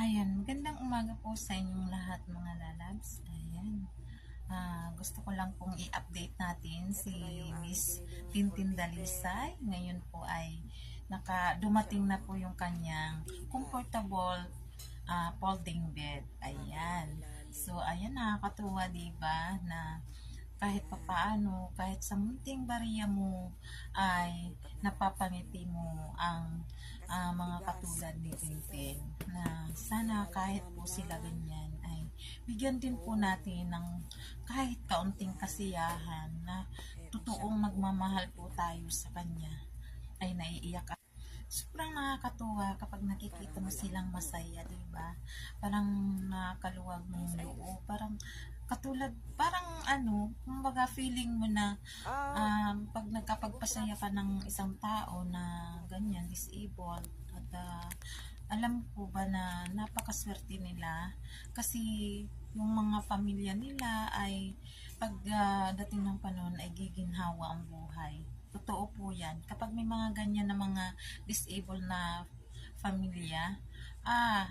Ayan, magandang umaga po sa inyong lahat mga lalabs. Ayan. Gusto ko lang pong i-update natin si Miss Tintin Dalisay. Ngayon po ay dumating na po yung kanyang comfortable folding bed. Ayan. So, ayan, nakakatuwa diba na kahit papaano, kahit sa munting bariya mo ay napapangiti mo ang mga katulad ni Tintin na sana kahit po sila ganyan ay bigyan din po natin ng kahit kaunting kasiyahan na totoong magmamahal po tayo sa kanya ay naiiyak. Sobrang nakakatuwa kapag nakikita mo silang masaya, di ba? Parang nakaluwag mo yung loob, parang katulad, parang kumbaga feeling mo na pag nagkapagpasaya ka ng isang tao na ganyan, disabled, at alam po ba na napakaswerte nila kasi yung mga pamilya nila ay pag dating ng panahon ay giginhawa ang buhay. Totoo po yan. Kapag may mga ganyan na mga disabled na pamilya,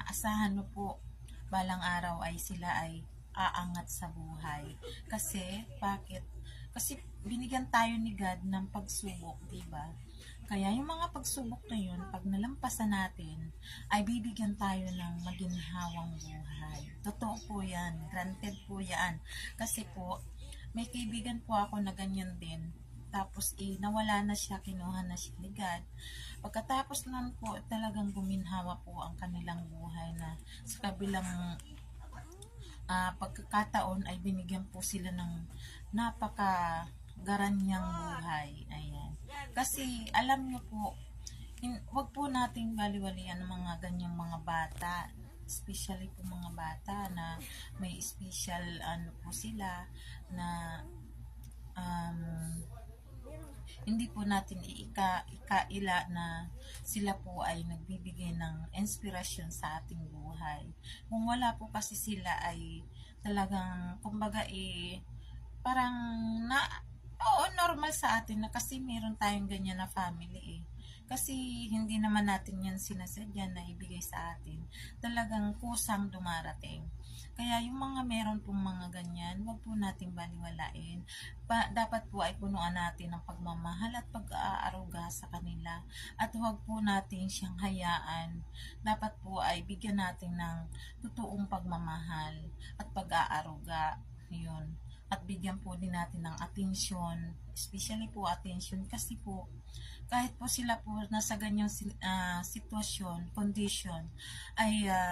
asahan mo po, balang araw ay sila ay aangat sa buhay. Kasi, bakit? Kasi binigyan tayo ni God ng pagsubok, di ba? Kaya yung mga pagsubok na yun, pag nalampasan natin, ay bibigyan tayo ng maginhawang buhay. Totoo po yan. Granted po yan. Kasi po, may kaibigan po ako na ganyan din. Tapos nawala na siya, kinuha na siya ni God. Pagkatapos nun po, talagang guminhawa po ang kanilang buhay na sa kabilang pagkakataon ay binigyan po sila ng napaka garanyang buhay. Ayan. Kasi alam niyo po, wag po nating baliwalian ang mga ganyang mga bata, especially po mga bata na may special po sila na hindi po natin ikaila na sila po ay nagbibigay ng inspirasyon sa ating buhay. Kung wala po kasi sila ay talagang kumbaga parang oo, normal sa atin na kasi meron tayong ganyan na family Kasi hindi naman natin yan sinasadya na ibigay sa atin. Talagang kusang dumarating. Kaya yung mga meron pong mga ganyan, wag po nating baliwalain. Dapat po ay punuan natin ng pagmamahal at pag-aaruga sa kanila. At wag po natin siyang hayaan. Dapat po ay bigyan natin ng totoong pagmamahal at pag-aaruga. Yun. At bigyan po din natin ng atensyon, especially po atensyon kasi po kahit po sila po nasa ganyang sitwasyon, condition ay